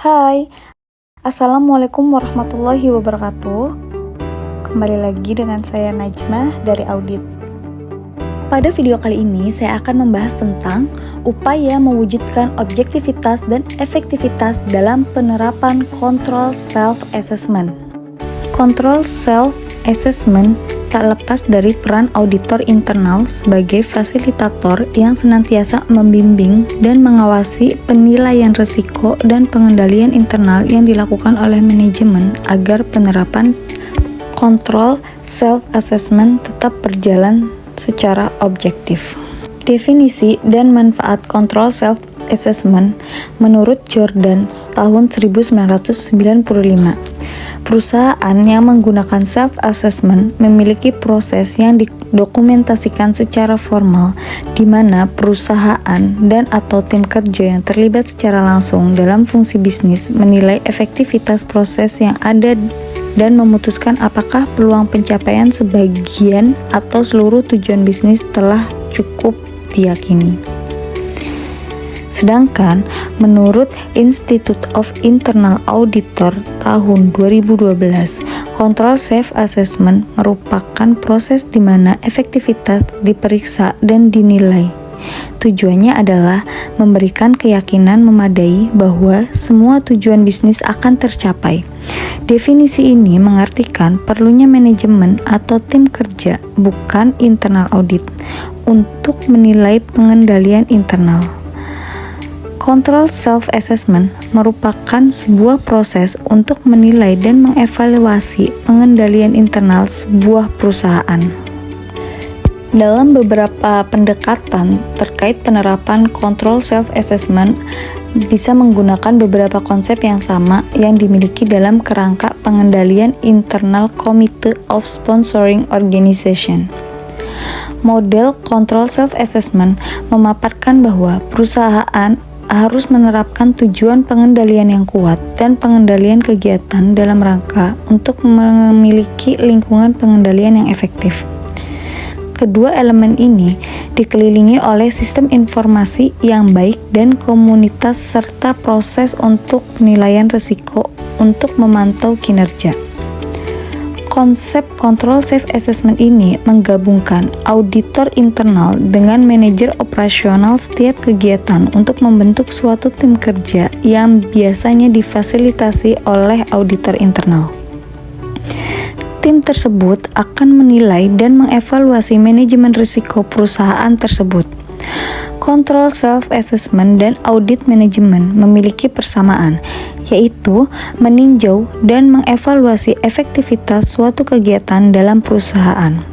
Hai, Assalamualaikum warahmatullahi wabarakatuh. Kembali lagi dengan saya Najmah dari Audit. Pada video kali ini saya akan membahas tentang upaya mewujudkan objektivitas dan efektivitas dalam penerapan Control Self-Assessment. Control Self-Assessment tak lepas dari peran auditor internal sebagai fasilitator yang senantiasa membimbing dan mengawasi penilaian risiko dan pengendalian internal yang dilakukan oleh manajemen agar penerapan Control Self-Assessment tetap berjalan secara objektif. Definisi dan manfaat Control Self-Assessment menurut Jordan tahun 1995. Perusahaan yang menggunakan self-assessment memiliki proses yang didokumentasikan secara formal di mana perusahaan dan atau tim kerja yang terlibat secara langsung dalam fungsi bisnis menilai efektivitas proses yang ada dan memutuskan apakah peluang pencapaian sebagian atau seluruh tujuan bisnis telah cukup diyakini. Sedangkan menurut Institute of Internal Auditor tahun 2012, Control Self-Assessment merupakan proses di mana efektivitas diperiksa dan dinilai. Tujuannya adalah memberikan keyakinan memadai bahwa semua tujuan bisnis akan tercapai. Definisi ini mengartikan perlunya manajemen atau tim kerja, bukan internal audit, untuk menilai pengendalian internal. Control Self-Assessment merupakan sebuah proses untuk menilai dan mengevaluasi pengendalian internal sebuah perusahaan. Dalam beberapa pendekatan terkait penerapan Control Self-Assessment bisa menggunakan beberapa konsep yang sama yang dimiliki dalam kerangka pengendalian internal Committee of Sponsoring Organization. Model Control Self-Assessment memaparkan bahwa perusahaan harus menerapkan tujuan pengendalian yang kuat dan pengendalian kegiatan dalam rangka untuk memiliki lingkungan pengendalian yang efektif. Kedua elemen ini dikelilingi oleh sistem informasi yang baik dan komunitas serta proses untuk penilaian risiko untuk memantau kinerja. Konsep Control Self-Assessment ini menggabungkan auditor internal dengan manajer operasional setiap kegiatan untuk membentuk suatu tim kerja yang biasanya difasilitasi oleh auditor internal. Tim tersebut akan menilai dan mengevaluasi manajemen risiko perusahaan tersebut. Control Self-Assessment dan Audit Management memiliki persamaan, yaitu meninjau dan mengevaluasi efektivitas suatu kegiatan dalam perusahaan.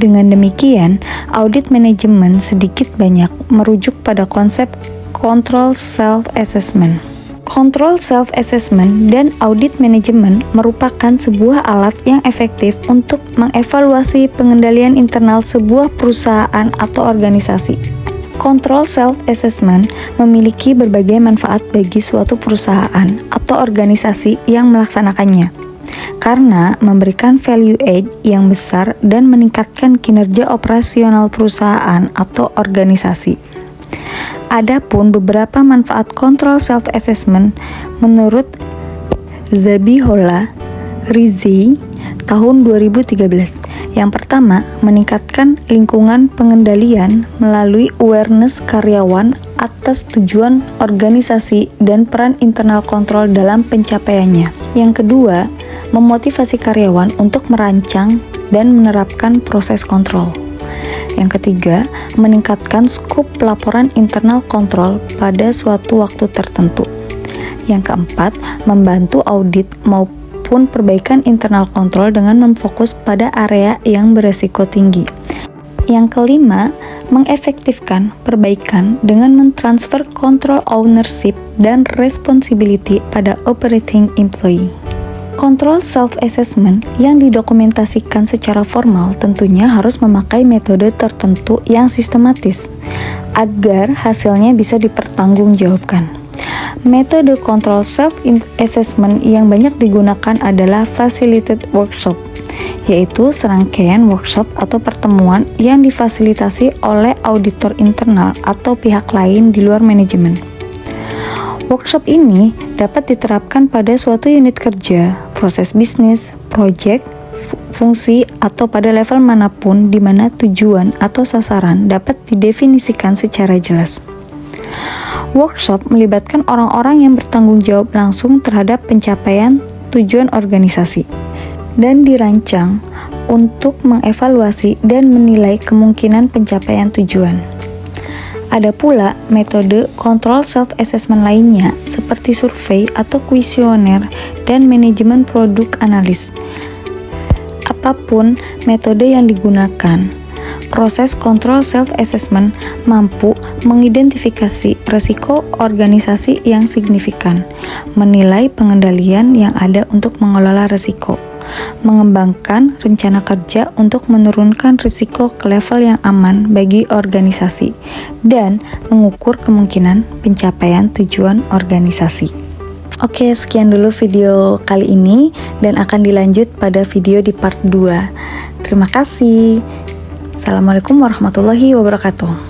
Dengan demikian, Audit Management sedikit banyak merujuk pada konsep Control Self-Assessment. Control Self-Assessment dan Audit Management merupakan sebuah alat yang efektif untuk mengevaluasi pengendalian internal sebuah perusahaan atau organisasi. Control Self-Assessment memiliki berbagai manfaat bagi suatu perusahaan atau organisasi yang melaksanakannya, karena memberikan value add yang besar dan meningkatkan kinerja operasional perusahaan atau organisasi. Adapun beberapa manfaat Control Self-Assessment menurut Zabihola Rizzi tahun 2013. Yang pertama, meningkatkan lingkungan pengendalian melalui awareness karyawan atas tujuan organisasi dan peran internal kontrol dalam pencapaiannya. Yang kedua, memotivasi karyawan untuk merancang dan menerapkan proses kontrol. Yang ketiga, meningkatkan skop pelaporan internal kontrol pada suatu waktu tertentu. Yang keempat, membantu audit maupun perbaikan internal kontrol dengan memfokus pada area yang beresiko tinggi. Yang kelima, mengefektifkan perbaikan dengan mentransfer control ownership dan responsibility pada operating employee. Control self-assessment yang didokumentasikan secara formal tentunya harus memakai metode tertentu yang sistematis agar hasilnya bisa dipertanggungjawabkan. Metode control self-assessment yang banyak digunakan adalah facilitated workshop yaitu serangkaian workshop atau pertemuan yang difasilitasi oleh auditor internal atau pihak lain di luar manajemen. Workshop ini dapat diterapkan pada suatu unit kerja, proses bisnis, proyek, fungsi, atau pada level manapun di mana tujuan atau sasaran dapat didefinisikan secara jelas. Workshop melibatkan orang-orang yang bertanggung jawab langsung terhadap pencapaian tujuan organisasi dan dirancang untuk mengevaluasi dan menilai kemungkinan pencapaian tujuan. Ada pula metode kontrol self-assessment lainnya seperti survei atau kuesioner dan manajemen produk analis. Apapun metode yang digunakan, proses kontrol self-assessment mampu mengidentifikasi risiko organisasi yang signifikan, menilai pengendalian yang ada untuk mengelola risiko, mengembangkan rencana kerja untuk menurunkan risiko ke level yang aman bagi organisasi, dan mengukur kemungkinan pencapaian tujuan organisasi. Oke, sekian dulu video kali ini dan akan dilanjut pada video di part 2. Terima kasih. Assalamualaikum warahmatullahi wabarakatuh.